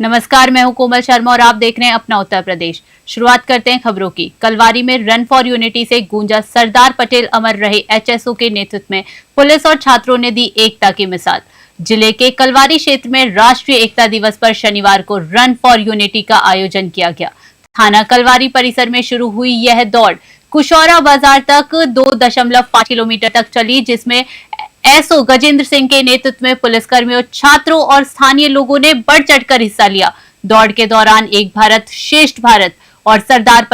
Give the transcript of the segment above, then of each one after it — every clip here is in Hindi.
नमस्कार, मैं हूं कोमल शर्मा और आप देख रहे हैं अपना उत्तर प्रदेश। शुरुआत करते हैं खबरों की। कलवारी में रन फॉर यूनिटी से गूंजा सरदार पटेल अमर रहे एचएसओ के नेतृत्व में पुलिस और छात्रों ने दी एकता की मिसाल। जिले के कलवारी क्षेत्र में राष्ट्रीय एकता दिवस पर शनिवार को रन फॉर यूनिटी का आयोजन किया गया। थाना कलवारी परिसर में शुरू हुई यह दौड़ कुशौरा बाजार तक 2.5 किलोमीटर तक चली, जिसमें एसओ गजेंद्र सिंह के नेतृत्व में पुलिसकर्मियों, छात्रों और स्थानीय लोगों ने बढ़ चढ़कर हिस्सा लिया। दौड़ के दौरान एक भारत श्रेष्ठ भारत और सरदार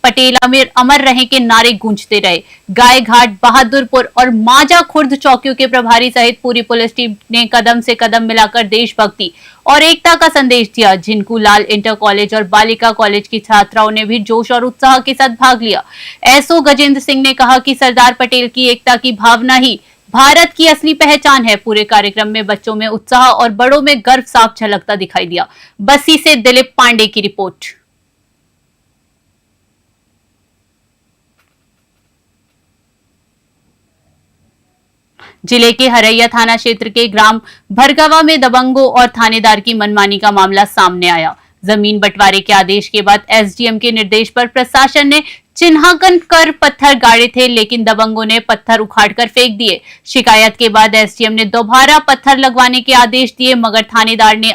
पटेल अमर रहे के नारे गूंजते रहे। गाय घाट, बहादुरपुर और माजा खुर्द चौकियों के प्रभारी सहित पूरी पुलिस टीम ने कदम से कदम मिलाकर देशभक्ति और एकता का संदेश दिया। झिनकू लाल इंटर कॉलेज और बालिका कॉलेज की छात्राओं ने भी जोश और उत्साह के साथ भाग लिया। एसओ गजेंद्र सिंह ने कहा कि सरदार पटेल की एकता की भावना ही भारत की असली पहचान है। पूरे कार्यक्रम में बच्चों में उत्साह और बड़ों में गर्व साफ झलकता दिखाई दिया। बस्सी से दिलीप पांडे की रिपोर्ट। जिले के हरैया थाना क्षेत्र के ग्राम भरगवा में दबंगों और थानेदार की मनमानी का मामला सामने आया। जमीन बंटवारे के आदेश के बाद एसडीएम के निर्देश पर प्रशासन ने चिन्हांकन कर पत्थर गाड़े थे, लेकिन दबंगों ने पत्थर उखाड़कर फेंक दिए। शिकायत के बाद एसडीएम ने दोबारा पत्थर लगवाने के आदेश दिए, मगर थानेदार ने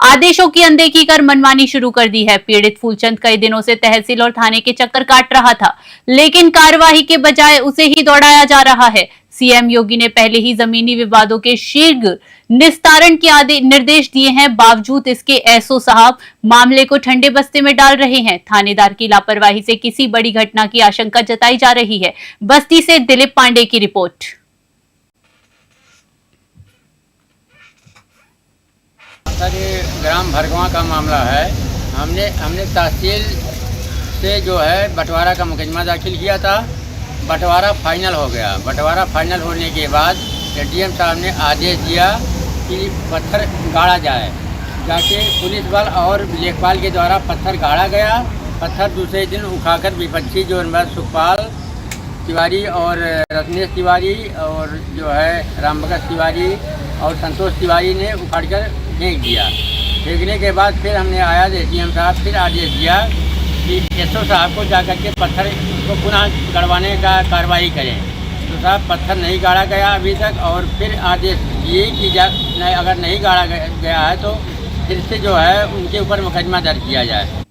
आदेशों की अनदेखी कर मनमानी शुरू कर दी है। पीड़ित फूलचंद कई दिनों से तहसील और थाने के चक्कर काट रहा था, लेकिन कार्यवाही के बजाय उसे ही दौड़ाया जा रहा है। सीएम योगी ने पहले ही जमीनी विवादों के शीघ्र निस्तारण के निर्देश दिए हैं, बावजूद इसके एसओ साहब मामले को ठंडे बस्ते में डाल रहे हैं। थानेदार की लापरवाही से किसी बड़ी घटना की आशंका जताई जा रही है। बस्ती से दिलीप पांडे की रिपोर्ट। ग्राम भरगवा का मामला है। हमने तहसील से जो है बंटवारा का मुकदमा दाखिल किया था। बंटवारा फाइनल हो गया। बंटवारा फाइनल होने के बाद एसडीएम साहब ने आदेश दिया कि पत्थर गाड़ा जाए। जाके पुलिस बल और लेखपाल के द्वारा पत्थर गाड़ा गया। पत्थर दूसरे दिन उठाकर विपक्षी जो सुखपाल तिवारी और रत्नेश तिवारी और जो है रामभगत तिवारी और संतोष तिवारी ने उखाड़कर फेंक दिया। फेंकने के बाद फिर हमने आया, एसडीएम साहब फिर आदेश दिया कि एसओ साहब को जाकर के पत्थर को पुनः गड़वाने का कार्रवाई करें। तो साहब पत्थर नहीं गाड़ा गया अभी तक, और फिर आदेश दिए कि अगर नहीं गाड़ा गया है तो फिर से जो है उनके ऊपर मुकदमा दर्ज किया जाए।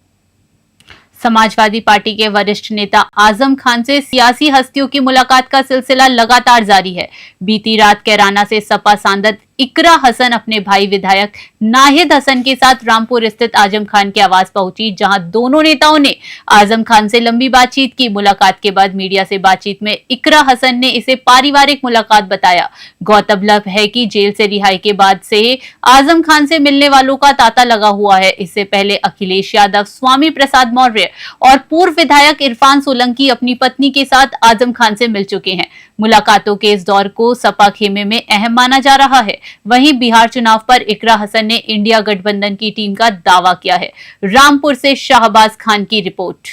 समाजवादी पार्टी के वरिष्ठ नेता आजम खान से सियासी हस्तियों की मुलाकात का सिलसिला लगातार जारी है। बीती रात कैराना से सपा सांसद इकरा हसन अपने भाई विधायक नाहिद हसन के साथ रामपुर स्थित आजम खान के आवास पहुंची, जहां दोनों नेताओं ने आजम खान से लंबी बातचीत की। मुलाकात के बाद मीडिया से बातचीत में इकरा हसन ने इसे पारिवारिक मुलाकात बताया। गौरतलब है कि जेल से रिहाई के बाद से आजम खान से मिलने वालों का तांता लगा हुआ है। इससे पहले अखिलेश यादव, स्वामी प्रसाद मौर्य और पूर्व विधायक इरफान सोलंकी अपनी पत्नी के साथ आजम खान से मिल चुके हैं। मुलाकातों के इस दौर को सपा खेमे में अहम माना जा रहा है। वहीं बिहार चुनाव पर इकरा हसन ने इंडिया गठबंधन की टीम का दावा किया है। रामपुर से शाहबाज खान की रिपोर्ट।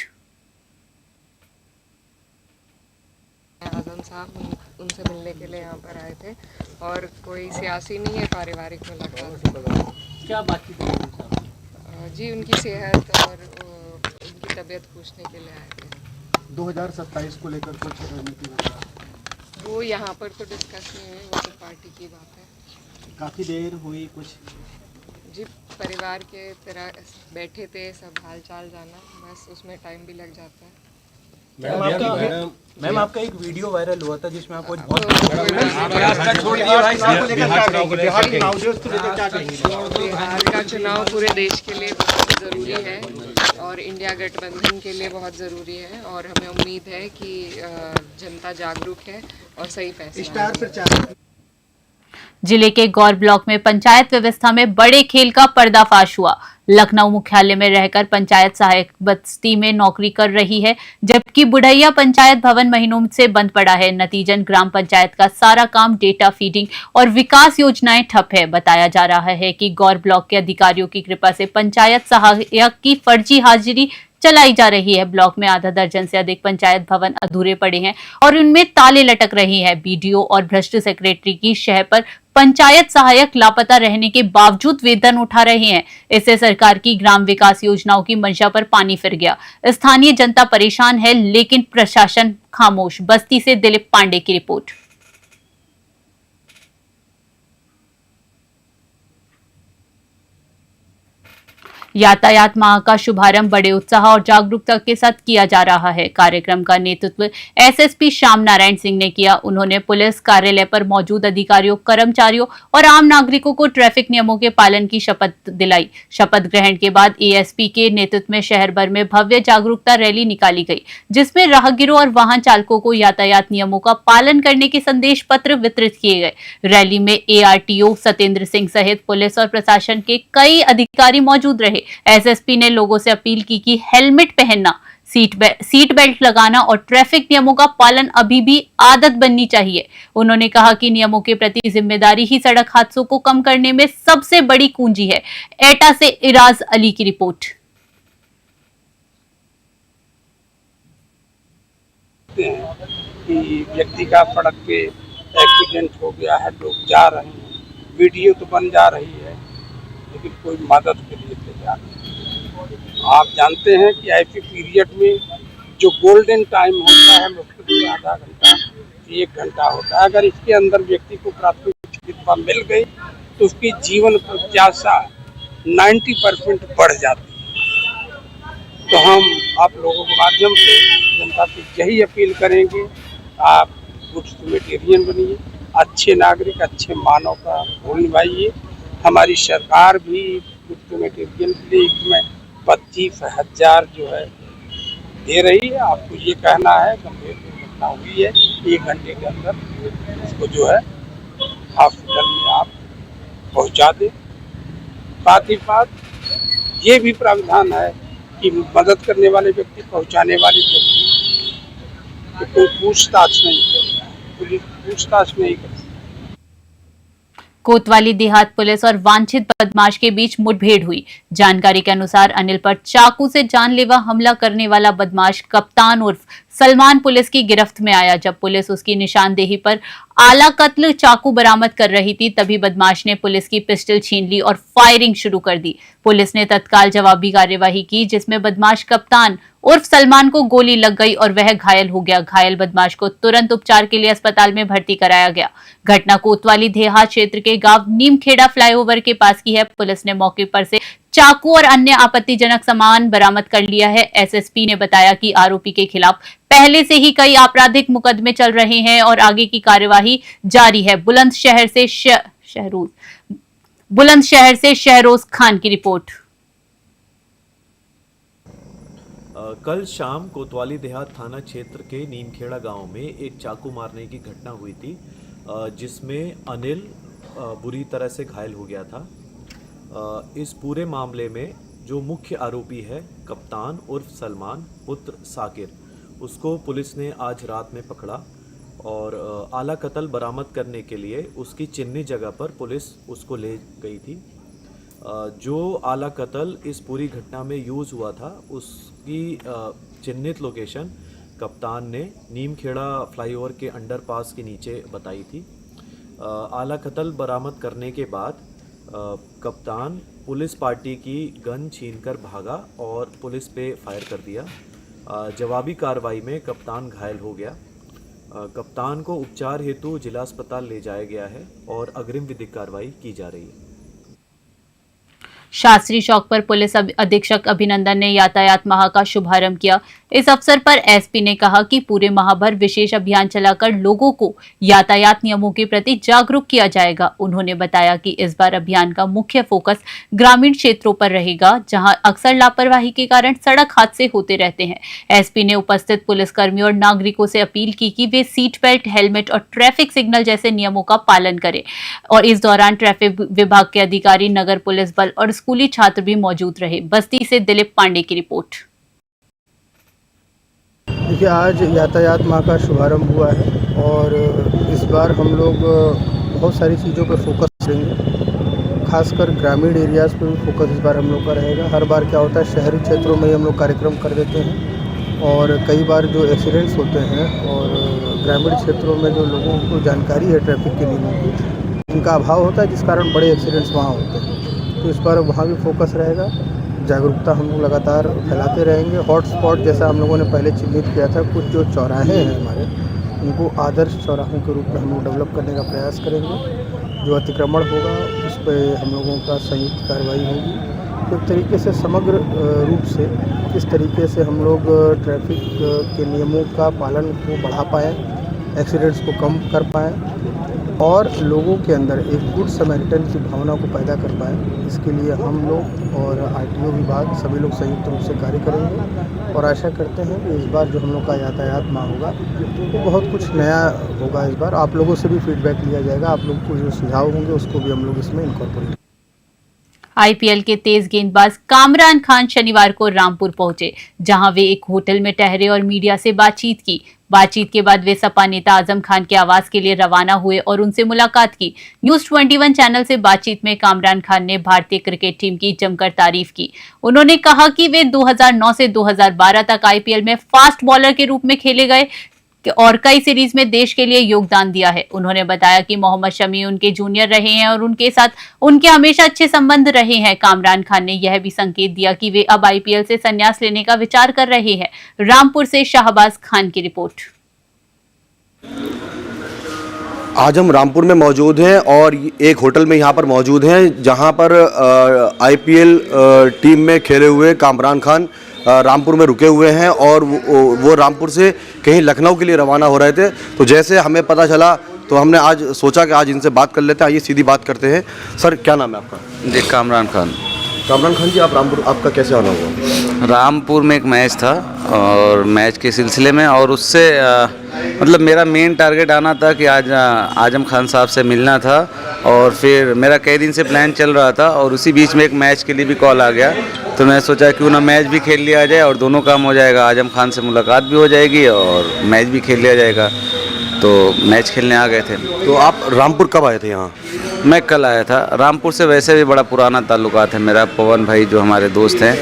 आजम साहब उनसे मिलने के लिए यहाँ पर आए थे और कोई सियासी नहीं है, पारिवारिक मुलाकात। क्या बातचीत हुई? जी उनकी सेहत और उनकी तबीयत पूछने के लिए आए थे। 2027 को लेकर कुछ रणनीति वो यहाँ पर तो डिस्कस नहीं हुई, वो तो पार्टी की बात है। काफ़ी देर हुई कुछ? जी परिवार के तरह बैठे थे, सब हाल चाल जाना, बस उसमें टाइम भी लग जाता है। मैम आपका एक वीडियो वायरल हुआ था जिसमें आप बिहार का चुनाव पूरे देश के लिए बहुत ज़रूरी है और इंडिया गठबंधन के लिए बहुत ज़रूरी है, और हमें उम्मीद है कि जनता जागरूक है और सही फैसला। जिले के गौर ब्लॉक में पंचायत व्यवस्था में बड़े खेल का पर्दाफाश हुआ। लखनऊ मुख्यालय में रहकर पंचायत सहायक बस्ती में नौकरी कर रही है, जबकि बुढ़ैया पंचायत भवन महीनों से बंद पड़ा है। नतीजन ग्राम पंचायत का सारा काम, डेटा फीडिंग और विकास योजनाएं ठप है। बताया जा रहा है कि गौर ब्लॉक के अधिकारियों की कृपा से पंचायत सहायक की फर्जी हाजिरी चलाई जा रही है। ब्लॉक में आधा दर्जन से अधिक पंचायत भवन अधूरे पड़े हैं और उनमें ताले लटक रहे हैं। बीडीओ और भ्रष्ट सेक्रेटरी की शह पर पंचायत सहायक लापता रहने के बावजूद वेतन उठा रहे हैं। इससे सरकार की ग्राम विकास योजनाओं की मंशा पर पानी फिर गया। स्थानीय जनता परेशान है, लेकिन प्रशासन खामोश। बस्ती से दिलीप पांडे की रिपोर्ट। यातायात माह का शुभारंभ बड़े उत्साह और जागरूकता के साथ किया जा रहा है। कार्यक्रम का नेतृत्व एसएसपी श्याम नारायण सिंह ने किया। उन्होंने पुलिस कार्यालय पर मौजूद अधिकारियों, कर्मचारियों और आम नागरिकों को ट्रैफिक नियमों के पालन की शपथ दिलाई। शपथ ग्रहण के बाद एएसपी के नेतृत्व में शहर भर में भव्य जागरूकता रैली निकाली गई, जिसमें राहगीरों और वाहन चालकों को यातायात नियमों का पालन करने के संदेश पत्र वितरित किए गए। रैली में एआरटीओ सत्येंद्र सिंह सहित पुलिस और प्रशासन के कई अधिकारी मौजूद रहे। एसएसपी ने लोगों से अपील की कि हेलमेट पहनना, सीट बेल्ट लगाना और ट्रैफिक नियमों का पालन अभी भी आदत बननी चाहिए। उन्होंने कहा कि नियमों के प्रति जिम्मेदारी ही सड़क हादसों को कम करने में सबसे बड़ी कुंजी है। एटा से इराज अली की रिपोर्ट। कि व्यक्ति का सड़क पे एक्सीडेंट हो गया है, लोग जा रहे हैं, वीडियो तो बन जा रही है, लेकिन कोई मदद के लिए तैयार नहीं। आप जानते हैं कि ऐसे पीरियड में जो गोल्डन टाइम होता है मुख्य आधा घंटा 1 घंटा होता है, अगर इसके अंदर व्यक्ति को प्राथमिक चिकित्सा मिल गई तो उसकी जीवन प्रत्याशा 90% बढ़ जाती है। तो हम आप लोगों के माध्यम से जनता से यही अपील करेंगे, आप गुड ह्यूमैनिटेरियन बनिए, अच्छे नागरिक, अच्छे मानव का रोल निभाइए। हमारी सरकार भी गुड ह्यूमैनिटेरियन के लिए इसमें 25,000 जो है दे रही है। आपको ये कहना है गंभीर दुर्घटना हुई है, 1 घंटे के अंदर उसको जो है हॉस्पिटल में आप पहुंचा दें। साथ ही साथ ये भी प्रावधान है कि मदद करने वाले व्यक्ति, पहुंचाने वाले व्यक्ति तो कोई पूछताछ नहीं करेगा, पुलिस पूछताछ नहीं करेगी। कोतवाली देहात पुलिस और वांछित बदमाश के बीच मुठभेड़ हुई। जानकारी के अनुसार अनिल पर चाकू से जानलेवा हमला करने वाला बदमाश कप्तान उर्फ सलमान पुलिस की गिरफ्त में आया। जब पुलिस उसकी निशानदेही पर आला कत्ल चाकू बरामद कर रही थी, तभी बदमाश ने पुलिस की पिस्टल छीन ली और फायरिंग शुरू कर दी। पुलिस ने तत्काल जवाबी कार्यवाही की, जिसमें बदमाश कप्तान उर्फ सलमान को गोली लग गई और वह घायल हो गया। घायल बदमाश को तुरंत उपचार के लिए अस्पताल में भर्ती कराया गया। घटना कोतवाली देहात क्षेत्र के गांव नीमखेड़ा फ्लाईओवर के पास की है। पुलिस ने मौके पर से चाकू और अन्य आपत्तिजनक सामान बरामद कर लिया है। एसएसपी ने बताया कि आरोपी के खिलाफ पहले से ही कई आपराधिक मुकदमे चल रहे हैं और आगे की कार्यवाही जारी है। बुलंदशहर से शहरोज खान की रिपोर्ट। कल शाम कोतवाली देहात थाना क्षेत्र के नीमखेड़ा गांव में एक चाकू मारने की घटना हुई थी, जिसमें अनिल बुरी तरह से घायल हो गया था। इस पूरे मामले में जो मुख्य आरोपी है कप्तान उर्फ सलमान पुत्र साकिर, उसको पुलिस ने आज रात में पकड़ा और आला कत्ल बरामद करने के लिए उसकी चिन्हित जगह पर पुलिस उसको ले गई थी। जो आला कत्ल इस पूरी घटना में यूज़ हुआ था, उसकी चिन्हित लोकेशन कप्तान ने नीमखेड़ा फ्लाईओवर के अंडरपास के नीचे बताई थी। आला कत्ल बरामद करने के बाद कप्तान पुलिस पार्टी की गन छीनकर भागा और पुलिस पे फायर कर दिया। जवाबी कार्रवाई में कप्तान घायल हो गया। कप्तान को उपचार हेतु जिला अस्पताल ले जाया गया है और अग्रिम विधिक कार्रवाई की जा रही है। शास्त्री चौक पर पुलिस अधीक्षक अभिनंदन ने यातायात माह का शुभारंभ किया। इस अवसर पर एसपी ने कहा कि पूरे माह भर विशेष अभियान चलाकर लोगों को यातायात नियमों के प्रति जागरूक किया जाएगा। उन्होंने बताया कि इस बार अभियान का मुख्य फोकस ग्रामीण क्षेत्रों पर रहेगा, जहां अक्सर लापरवाही के कारण सड़क हादसे होते रहते हैं। एसपी ने उपस्थित पुलिसकर्मियों और नागरिकों से अपील की कि वे सीट बेल्ट, हेलमेट और ट्रैफिक सिग्नल जैसे नियमों का पालन करें। और इस दौरान ट्रैफिक विभाग के अधिकारी, नगर पुलिस बल और स्कूली छात्र भी मौजूद रहे। बस्ती से दिलीप पांडे की रिपोर्ट। देखिए, आज यातायात माह का शुभारंभ हुआ है और इस बार हम लोग बहुत सारी चीज़ों पर फोकस करेंगे। खासकर ग्रामीण एरियाज़ पे भी फोकस इस बार हम लोग का रहेगा। हर बार क्या होता है, शहरी क्षेत्रों में ही हम लोग कार्यक्रम कर देते हैं और कई बार जो एक्सीडेंट्स होते हैं और ग्रामीण क्षेत्रों में जो लोगों को जानकारी है ट्रैफिक के नियमों की, उनका अभाव होता है, जिस कारण बड़े एक्सीडेंट्स वहाँ होते हैं। तो इस बार वहाँ भी फोकस रहेगा, जागरूकता हम लोग लगातार फैलाते रहेंगे। हॉटस्पॉट जैसा हम लोगों ने पहले चिन्हित किया था, कुछ जो चौराहे हैं हमारे, उनको आदर्श चौराहों के रूप में हम लोग डेवलप करने का प्रयास करेंगे। जो अतिक्रमण होगा उस पर हम लोगों का संयुक्त कार्रवाई होगी। तो एक तरीके से समग्र रूप से किस तरीके से हम लोग ट्रैफिक के नियमों का पालन को बढ़ा पाएँ, एक्सीडेंट्स को कम कर पाएँ और लोगों के अंदर एक गुड समैरिटन की भावना को पैदा कर पाएँ, इसके लिए हम लोग और आरटीओ विभाग सभी लोग संयुक्त रूप से कार्य करेंगे और आशा करते हैं कि इस बार जो हम लोग का यातायात माह होगा वो बहुत कुछ नया होगा। इस बार आप लोगों से भी फीडबैक लिया जाएगा, आप लोग को जो सुझाव होंगे उसको भी हम लोग इसमें इनकॉर्पोरेट। आईपीएल के तेज गेंदबाज कामरान खान शनिवार को रामपुर पहुंचे, जहां वे एक होटल में ठहरे और मीडिया से बातचीत की। बातचीत के बाद वे सपा नेता आजम खान के आवास के लिए रवाना हुए और उनसे मुलाकात की। न्यूज 21 चैनल से बातचीत में कामरान खान ने भारतीय क्रिकेट टीम की जमकर तारीफ की। उन्होंने कहा कि वे 2009 से 2012 तक आईपीएल में फास्ट बॉलर के रूप में खेले गए और कई सीरीज में देश के लिए योगदान दिया है। उन्होंने बताया कि मोहम्मद शमी उनके जूनियर रहे हैं और उनके साथ उनके हमेशा अच्छे संबंध रहे हैं। कामरान खान ने यह भी संकेत दिया कि वे अब आईपीएल से संन्यास लेने का विचार कर रहे हैं। रामपुर से शाहबाज खान की रिपोर्ट। आज हम रामपुर में मौजूद हैं और एक होटल में यहाँ पर मौजूद हैं जहाँ पर आईपीएल टीम में खेले हुए कामरान खान रामपुर में रुके हुए हैं और वो रामपुर से कहीं लखनऊ के लिए रवाना हो रहे थे। तो जैसे हमें पता चला तो हमने आज सोचा कि आज इनसे बात कर लेते हैं। आइए सीधी बात करते हैं। सर, क्या नाम है आपका? जी, कामरान खान। कामरान खान जी, आप रामपुर, आपका कैसे आना हुआ? रामपुर में एक मैच था और मैच के सिलसिले में और उससे मतलब मेरा मेन टारगेट आना था कि आज आजम खान साहब से मिलना था और फिर मेरा कई दिन से प्लान चल रहा था और उसी बीच में एक मैच के लिए भी कॉल आ गया। तो मैं सोचा क्यों ना मैच भी खेल लिया जाए और दोनों काम हो जाएगा, आजम खान से मुलाकात भी हो जाएगी और मैच भी खेल लिया जाएगा। तो मैच खेलने आ गए थे। तो आप रामपुर कब आए थे यहाँ? मैं कल आया था। रामपुर से वैसे भी बड़ा पुराना ताल्लुकात है मेरा। पवन भाई जो हमारे दोस्त हैं,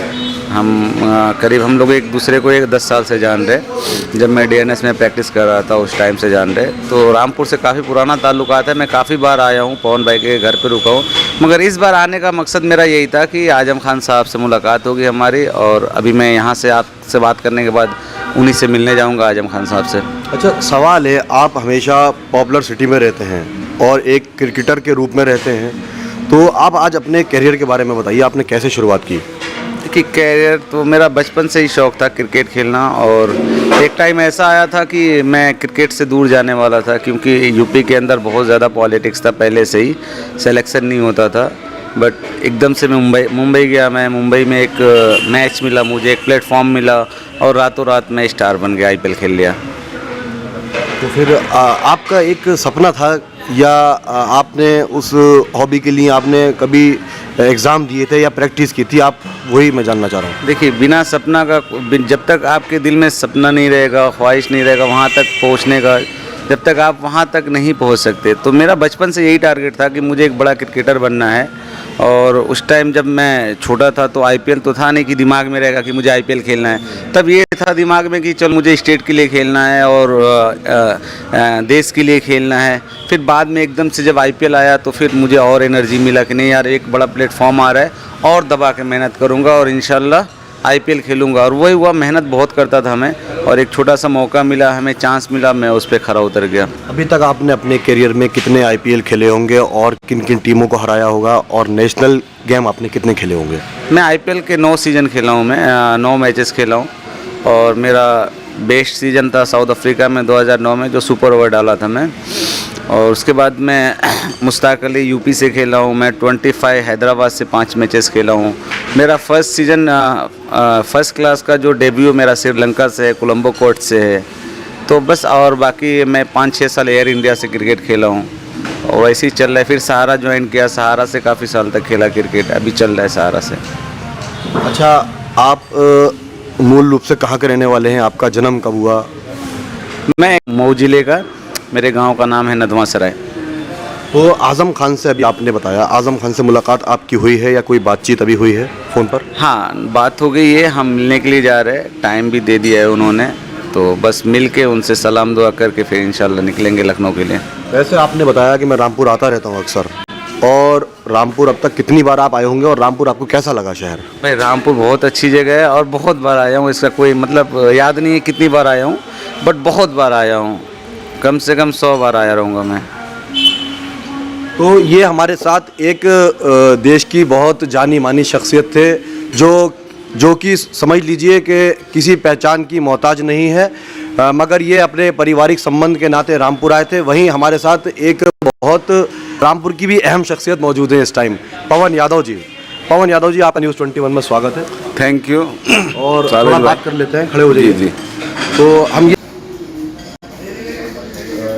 हम करीब हम लोग एक दूसरे को 10 साल से जान रहे। जब मैं डीएनएस में प्रैक्टिस कर रहा था उस टाइम से जान रहे। तो रामपुर से काफ़ी पुराना ताल्लुकात है। मैं काफ़ी बार आया हूँ, पवन भाई के घर पे रुका हूँ, मगर इस बार आने का मकसद मेरा यही था कि आजम खान साहब से मुलाकात होगी हमारी और अभी मैं यहाँ से आपसे बात करने के बाद उन्हीं से मिलने जाऊँगा, आजम खान साहब से। अच्छा, सवाल है, आप हमेशा पॉपुलर सिटी में रहते हैं और एक क्रिकेटर के रूप में रहते हैं, तो आप आज अपने करियर के बारे में बताइए, आपने कैसे शुरुआत की? कि कैरियर तो मेरा बचपन से ही शौक़ था क्रिकेट खेलना और एक टाइम ऐसा आया था कि मैं क्रिकेट से दूर जाने वाला था क्योंकि यूपी के अंदर बहुत ज़्यादा पॉलिटिक्स था, पहले से ही सिलेक्शन नहीं होता था। बट एकदम से मैं मुंबई गया। मैं मुंबई में एक मैच मिला, मुझे एक प्लेटफॉर्म मिला और रातों रात मैं स्टार बन गया, आईपीएल खेल लिया। तो फिर आपका एक सपना था या आपने उस हॉबी के लिए आपने कभी एग्ज़ाम दिए थे या प्रैक्टिस की थी? आप वही मैं जानना चाह रहा हूँ। देखिए, बिना सपना का, जब तक आपके दिल में सपना नहीं रहेगा, ख्वाहिश नहीं रहेगा वहाँ तक पहुँचने का, जब तक आप वहाँ तक नहीं पहुँच सकते। तो मेरा बचपन से यही टारगेट था कि मुझे एक बड़ा क्रिकेटर बनना है। और उस टाइम जब मैं छोटा था तो आईपीएल तो था नहीं कि दिमाग में रहेगा कि मुझे आईपीएल खेलना है। तब ये था दिमाग में कि चल मुझे स्टेट के लिए खेलना है और देश के लिए खेलना है। फिर बाद में एकदम से जब आईपीएल आया तो फिर मुझे और एनर्जी मिला कि नहीं यार, एक बड़ा प्लेटफॉर्म आ रहा है और दबा के मेहनत करूँगा और इंशाल्लाह आईपीएल खेलूँगा। और वही हुआ, मेहनत बहुत करता था मैं और एक छोटा सा मौका मिला, हमें चांस मिला, मैं उस पर खरा उतर गया। अभी तक आपने अपने करियर में कितने आईपीएल खेले होंगे और किन किन टीमों को हराया होगा और नेशनल गेम आपने कितने खेले होंगे? मैं आईपीएल के 9 सीज़न खेला हूँ, मैं 9 मैचेस खेला हूँ और मेरा बेस्ट सीज़न था साउथ अफ्रीका में 2009 में, जो सुपर ओवर डाला था मैं। और उसके बाद मैं मुश्ताक अली यूपी से खेला हूँ। मैं 25 हैदराबाद से 5 मैचेस खेला हूँ। मेरा फर्स्ट सीज़न फर्स्ट क्लास का जो डेब्यू मेरा श्रीलंका से है, कोलंबो कोर्ट से है। तो बस, और बाकी मैं 5-6 साल एयर इंडिया से क्रिकेट खेला हूँ और ऐसे ही चल रहा है। फिर सहारा ज्वाइन किया, सहारा से काफ़ी साल तक खेला क्रिकेट, अभी चल रहा है सहारा से। अच्छा, आप मूल रूप से कहाँ के रहने वाले हैं? आपका जन्म कब हुआ? मैं मऊ जिले का, मेरे गांव का नाम है नदवा सराय। तो आज़म खान से अभी आपने बताया, आज़म खान से मुलाकात आपकी हुई है या कोई बातचीत अभी हुई है फ़ोन पर? हाँ, बात हो गई है, हम मिलने के लिए जा रहे हैं, टाइम भी दे दिया है उन्होंने, तो बस मिल के उनसे सलाम दुआ करके फिर इंशाल्लाह निकलेंगे लखनऊ के लिए। वैसे आपने बताया कि मैं रामपुर आता रहता हूँ अक्सर, और रामपुर अब तक कितनी बार आप आए होंगे और रामपुर आपको कैसा लगा शहर? भाई रामपुर बहुत अच्छी जगह है और बहुत बार आया हूँ, इसका कोई मतलब याद नहीं है कितनी बार आया हूँ, बट बहुत बार आया हूँ, कम से कम 100 बार आया रहूँगा मैं। तो ये हमारे साथ एक देश की बहुत जानी मानी शख्सियत थे जो कि समझ लीजिए कि किसी पहचान की मोहताज नहीं है, मगर ये अपने पारिवारिक संबंध के नाते रामपुर आए थे। वहीं हमारे साथ एक बहुत रामपुर की भी अहम शख्सियत मौजूद है इस टाइम, पवन यादव जी। पवन यादव जी, आपका न्यूज़ 21 में स्वागत है। Thank you. और थोड़ा बात कर लेते हैं, खड़े हो जाइए। जी। तो हम ये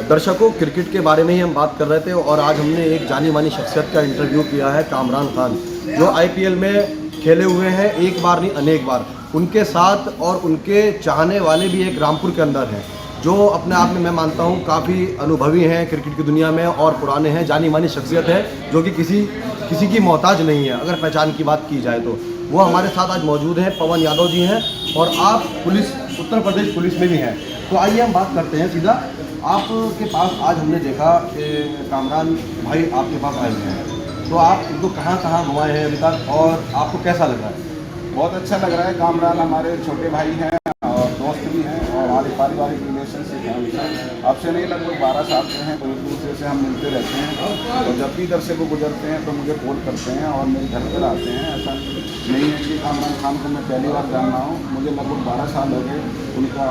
दर्शकों, क्रिकेट के बारे में ही हम बात कर रहे थे और आज हमने एक जानी मानी शख्सियत का इंटरव्यू किया है, कामरान खान, जो IPL में खेले हुए हैं, एक बार नहीं अनेक बार। उनके साथ और उनके चाहने वाले भी एक रामपुर के अंदर हैं, जो अपने आप में मैं मानता हूँ काफ़ी अनुभवी हैं क्रिकेट की दुनिया में और पुराने हैं, जानी मानी शख्सियत है, जो कि किसी की मोहताज नहीं है अगर पहचान की बात की जाए तो। वो हमारे साथ आज मौजूद हैं, पवन यादव जी हैं, और आप उत्तर प्रदेश पुलिस में भी हैं। तो आइए हम बात करते हैं सीधा आपके पास। आज हमने देखा कि कामरान भाई आपके पास आए हैं, तो आप इनको कहाँ घुमाए हैं अभी तक और आपको कैसा लग रहा है? बहुत अच्छा लग रहा है। कामरान हमारे छोटे भाई हैं और दोस्त भी हैं और हमारे पारिवारिक रिलेशनशिप है उनसे। अब से नहीं, लगभग 12 साल से हैं, तो एक दूसरे से हम मिलते रहते हैं और जब भी इधर से वो गुजरते हैं तो मुझे कॉल करते हैं और मेरे घर पर आते हैं। ऐसा नहीं है कि कामरान खान को मैं पहली बार जान रहा हूँ, मुझे लगभग 12 साल हो गए उनका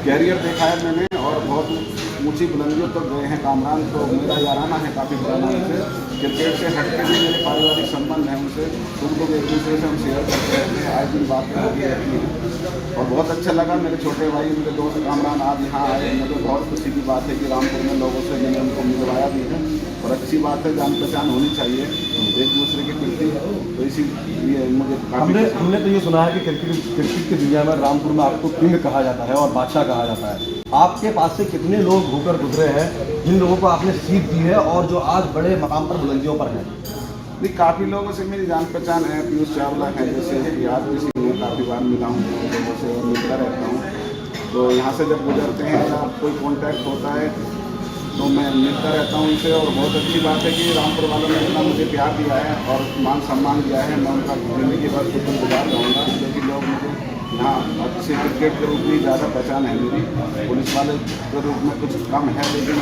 कैरियर देखा है मैंने और बहुत ऊंची बुलंदियों तक गए हैं कामरान। तो मेरा याराना है काफ़ी पुराना उनसे, क्रिकेट से हटके भी मेरे पारिवारिक संबंध हैं उनसे, तुम लोग एक दूसरे से हम शेयर करते रहते हैं, आज दिन बातें होती रहती हैं और बहुत अच्छा लगा। मेरे छोटे भाई, मेरे दोस्त कामरान आज यहाँ आए, मुझे बहुत खुशी की बात है कि रामपुर में लोगों से मैंने उनको मिलवाया भी है और अच्छी बात है, जान पहचान होनी चाहिए एक दूसरे के प्रति, तो इसीलिए मुझे हमने तो ये सुना है कि क्रिकेट की दुनिया में रामपुर में आपको किंग कहा जाता है और बादशाह कहा जाता है। आपके पास से कितने लोग होकर गुजरे हैं जिन लोगों को आपने सीख दी है और जो आज बड़े मकाम पर बुलंदियों पर हैं? नहीं, काफ़ी लोगों से मेरी जान पहचान है। पीयूष चावला है जैसे कि आज किसी में काफ़ी बार मिला हूँ लोगों से और मिलता रहता हूँ, तो यहाँ से जब गुजरते हैं या कोई कॉन्टैक्ट होता है तो मैं मिलता रहता हूँ उनसे। और बहुत अच्छी बात है कि रामपुर वालों ने इतना मुझे प्यार दिया है और मान सम्मान दिया है। मैं उनका ज़िंदगी भर शुक्रगुजार रहूँगा, क्योंकि लोग मुझे यहाँ अच्छे क्रिकेट के रूप में ज़्यादा पहचान है मेरी, पुलिस वाले के रूप में कुछ कम है, लेकिन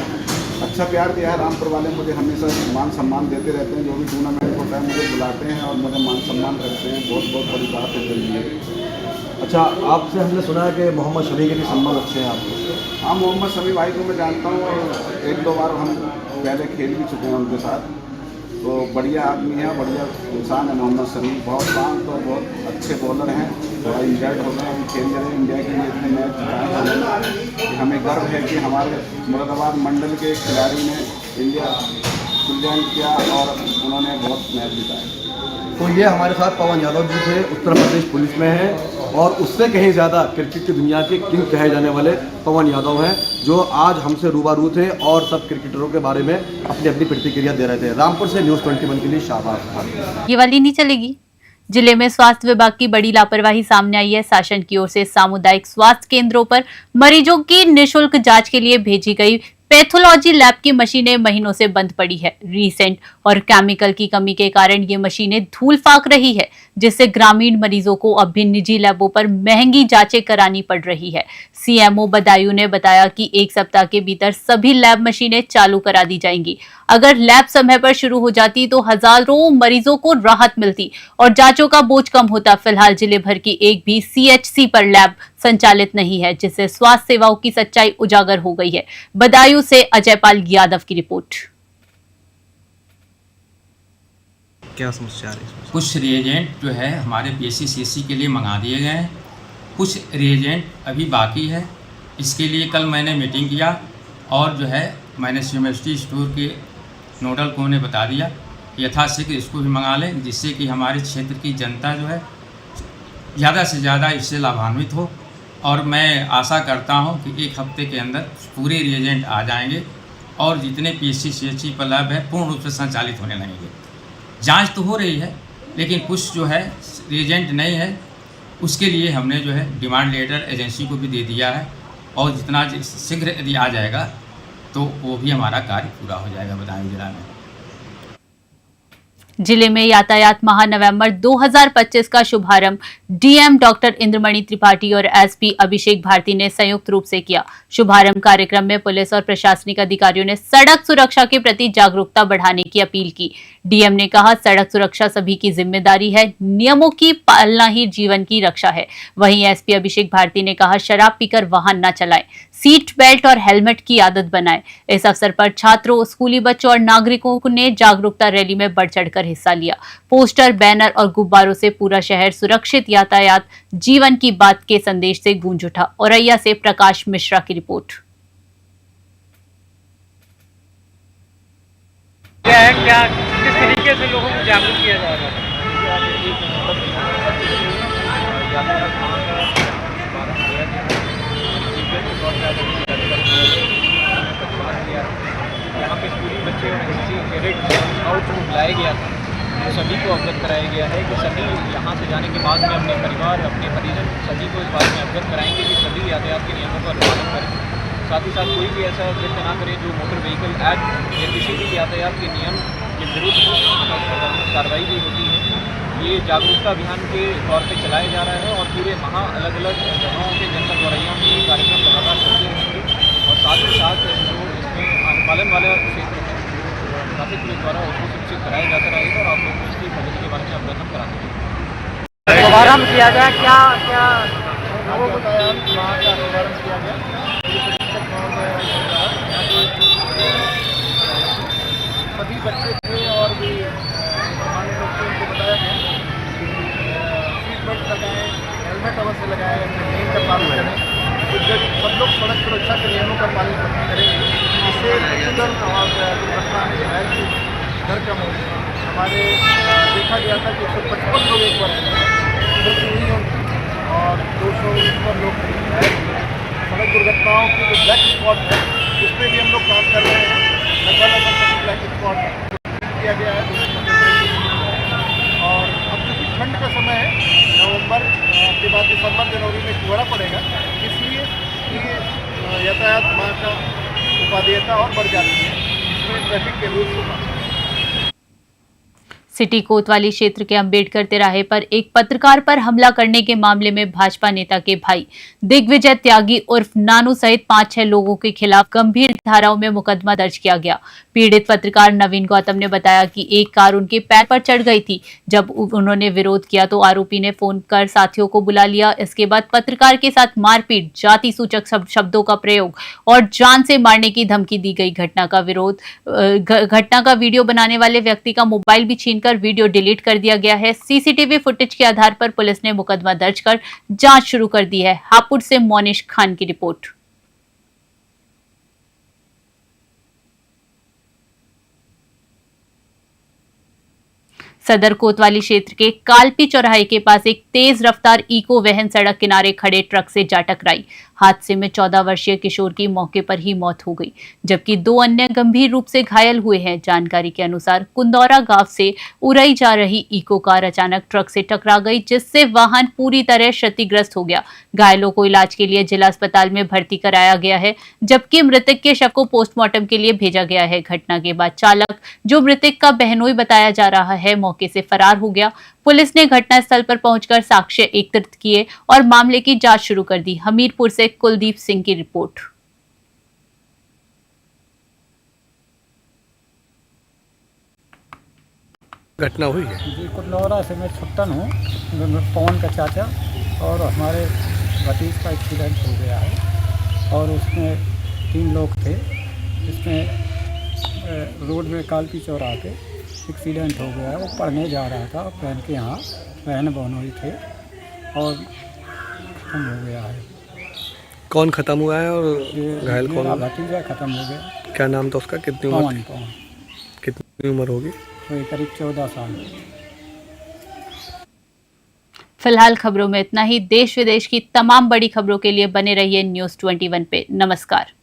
अच्छा प्यार दिया है रामपुर वाले मुझे। हमेशा मान सम्मान देते रहते हैं, जो भी टूर्नामेंट होता है मुझे बुलाते हैं और मुझे मान सम्मान करते हैं। बहुत बहुत बड़ी बात है मेरे लिए। अच्छा, आपसे हमने सुना है कि मोहम्मद शमी के भी संबंध अच्छे हैं आपको? हाँ, मोहम्मद शमी भाई को मैं जानता हूँ और 1-2 बार हम पहले खेल भी चुके हैं उनके साथ, तो बढ़िया आदमी है, बढ़िया इंसान है मोहम्मद शमी। बहुत शांत और बहुत अच्छे बॉलर हैं, थोड़ा इंजर्ड हो गए, अभी खेल रहे हैं इंडिया के लिए इतने मैच जिताए हैं। हमें गर्व है कि हमारे मुरादाबाद मंडल के खिलाड़ी ने इंडिया प्रेजेंट किया और उन्होंने बहुत मैच जिताए। तो ये हमारे साथ पवन यादव जी थे, उत्तर प्रदेश पुलिस में हैं और उससे कहीं ज़्यादा क्रिकेट की दुनिया के किंग कहे जाने वाले पवन यादव हैं, जो आज हमसे रूबरू थे और सब क्रिकेटरों के बारे में अपनी अपनी प्रतिक्रिया दे रहे थे। रामपुर से न्यूज़ 21 के लिए शाहबाज खान। ये वाली नहीं चलेगी। जिले में स्वास्थ्य विभाग की बड़ी लापरवाही सामने आई है। शासन की ओर से सामुदायिक स्वास्थ्य केंद्रों पर मरीजों की निःशुल्क जांच के लिए भेजी गई पैथोलॉजी लैब की मशीनें महीनों से बंद पड़ी है। रीसेंट और केमिकल की कमी के कारण ये मशीनें धूल फाक रही है, जिससे ग्रामीण मरीजों को अब भी निजी लैबों पर महंगी जांचें करानी पड़ रही है। सीएमओ बदायूं ने बताया कि 1 सप्ताह के भीतर सभी लैब मशीनें चालू करा दी जाएंगी। अगर लैब समय पर शुरू हो जाती तो हजारों मरीजों को राहत मिलती और जांचों का बोझ कम होता। फिलहाल जिले भर की एक भी CHC पर लैब संचालित नहीं है, जिससे स्वास्थ्य सेवाओं की सच्चाई उजागर हो गई है। बदायूं से अजयपाल यादव की रिपोर्ट। क्या समस्या है? कुछ रिएजेंट जो है हमारे PSC CSC के लिए मंगा दिए गए हैं, कुछ रिएजेंट अभी बाकी है। इसके लिए कल मैंने मीटिंग किया और जो है मैंने यूनिवर्सिटी स्टोर के नोडल को उन्हें बता दिया यथाशीघ्र इसको भी मंगा लें, जिससे कि हमारे क्षेत्र की जनता जो है ज़्यादा से ज़्यादा इससे लाभान्वित हो। और मैं आशा करता हूं कि 1 हफ्ते के अंदर पूरे रिएजेंट आ जाएंगे और जितने पीएससी सीएचसी पर लैब है पूर्ण रूप से संचालित होने लगेंगे। जांच तो हो रही है, लेकिन कुछ जो है रिएजेंट नहीं है, उसके लिए हमने जो है डिमांड लेटर एजेंसी को भी दे दिया है, और जितना शीघ्र यदि आ जाएगा तो वो भी हमारा कार्य पूरा हो जाएगा बदायूं जिला में। जिले में यातायात माह नवंबर 2025 का शुभारंभ डीएम डॉक्टर इंद्रमणि त्रिपाठी और एसपी अभिषेक भारती ने संयुक्त रूप से किया। शुभारंभ कार्यक्रम में पुलिस और प्रशासनिक अधिकारियों ने सड़क सुरक्षा के प्रति जागरूकता बढ़ाने की अपील की। डीएम ने कहा, सड़क सुरक्षा सभी की जिम्मेदारी है, नियमों की पालना ही जीवन की रक्षा है। वहीं एसपी अभिषेक भारती ने कहा, शराब पीकर वाहन न चलाएं, सीट बेल्ट और हेलमेट की आदत बनाएं। इस अवसर पर छात्रों, स्कूली बच्चों और नागरिकों ने जागरूकता रैली में बढ़ चढ़कर हिस्सा लिया। पोस्टर, बैनर और गुब्बारों से पूरा शहर सुरक्षित यातायात जीवन की बात के संदेश से गूंज उठा। औरैया से प्रकाश मिश्रा की रिपोर्ट। क्या किस तरीके से लोगों को जागरूक किया जा रहा है? यहाँ पे स्कूली बच्चे और एनसीसी कैडेट आउट को बुलाया गया था, तो सभी को अवगत कराया गया है कि सभी यहाँ से जाने के बाद में अपने परिवार, अपने परिजन सभी को इस बात में अवगत कराएंगे कि सभी यातायात के नियमों का पालन करें। साथ ही साथ कोई भी ऐसा कृत्य ना करे जो मोटर व्हीकल एक्ट या किसी भी यातायात के नियम के विरुद्ध कार्रवाई भी होती है। ये जागरूकता अभियान के तौर पे चलाया जा रहा है और पूरे माह अलग अलग जगहों के जनपद औरैया में ये कार्यक्रम लगातार चलते रहेंगे। और साथ ही साथ जो इसमें अनुपालन वाला क्षेत्र है, ट्रैफिक पुलिस द्वारा उसको सुनिश्चित कराया जाता रहेगा और आप लोगों को इसकी प्रगति के बारे में अवगत हम कराते हैं। शुभारम्भ किया गया, क्या क्या लोगों को वहाँ का शुभारम्भ किया गया? सभी बच्चे थे और भी हमारे लोग थे, उनको बताया गया सीट बेल्ट लगाएं, हेलमेट अवश्य लगाएं, नियम का पालन करें। सब लोग सड़क सुरक्षा के नियमों का पालन करेंगे, इससे एक्सीडेंट और दुर्घटना में घायल की दर कम होगी। हमारे देखा गया था कि 155 लोग एक वर्ष में मृत्यु हुई होगी और 200 लोग घायल हुए। सड़क दुर्घटनाओं की जो ब्लैक स्पॉट है उस पर भी हम लोग काम कर रहे हैं। लगभग ब्लैक स्पॉट किया गया है और अब चूँकि ठंड का समय है, नवंबर के बाद दिसंबर जनवरी में कोहरा पड़ेगा, इसलिए ये यातायात माह का उपादेयता और बढ़ जाती है। इसमें ट्रैफिक के रूल्स होगा। सिटी कोतवाली क्षेत्र के अंबेडकर तिराहे पर एक पत्रकार पर हमला करने के मामले में भाजपा नेता के भाई दिग्विजय त्यागी उर्फ नानू सहित 5-6 लोगों के खिलाफ गंभीर धाराओं में मुकदमा दर्ज किया गया। पीड़ित पत्रकार नवीन गौतम ने बताया कि एक कार उनके पैर पर चढ़ गई थी। जब उन्होंने विरोध किया तो आरोपी ने फोन कर साथियों को बुला लिया। इसके बाद पत्रकार के साथ मारपीट, जाति सूचक शब्दों का प्रयोग और जान से मारने की धमकी दी गई। घटना का वीडियो बनाने वाले व्यक्ति का मोबाइल भी छीन कर वीडियो डिलीट कर दिया गया है। सीसीटीवी फुटेज के आधार पर पुलिस ने मुकदमा दर्ज कर जांच शुरू कर दी है। हापुड़ से मोनिश खान की रिपोर्ट। सदर कोतवाली क्षेत्र के कालपी चौराहे के पास एक तेज रफ्तार इको वैन सड़क किनारे खड़े ट्रक से जा टकराई। हादसे में 14 वर्षीय किशोर की मौके पर ही मौत हो गई, जबकि 2 अन्य गंभीर रूप से घायल हुए हैं। जानकारी के अनुसार कुंदौरा गांव से उरई जा रही इको कार अचानक ट्रक से टकरा गई, जिससे वाहन पूरी तरह क्षतिग्रस्त हो गया। घायलों को इलाज के लिए जिला अस्पताल में भर्ती कराया गया है, जबकि मृतक के शव को पोस्टमार्टम के लिए भेजा गया है। घटना के बाद चालक, जो मृतक का बहनोई बताया जा रहा है, मौके से फरार हो गया। पुलिस ने घटनास्थल पर पहुंचकर साक्ष्य एकत्रित किए और मामले की जांच शुरू कर दी। हमीरपुर से कुलदीप सिंह की रिपोर्ट। घटना हुई है जी, कुंदौरा से मैं छुट्टन हूँ, पवन का चाचा, और हमारे भतीज का एक्सीडेंट हो गया है और उसमें 3 लोग थे। इसमें रोड में कालपी चौराहे पे एक्सीडेंट हो गया है। वो पढ़ने जा रहा था, बहन के यहाँ बहन बहनोई थे और खत्म हो गया है। कौन खत्म हुआ है और घायल कौन? भतीजा खत्म हो गया। क्या नाम था उसका? कितनी उम्र? पवन। कितनी उम्र होगी? वही करीब 14 साल। फिलहाल खबरों में इतना ही। देश विदेश की तमाम बड़ी खबरों के लिए बने रहिए News 21 पे। नमस्कार।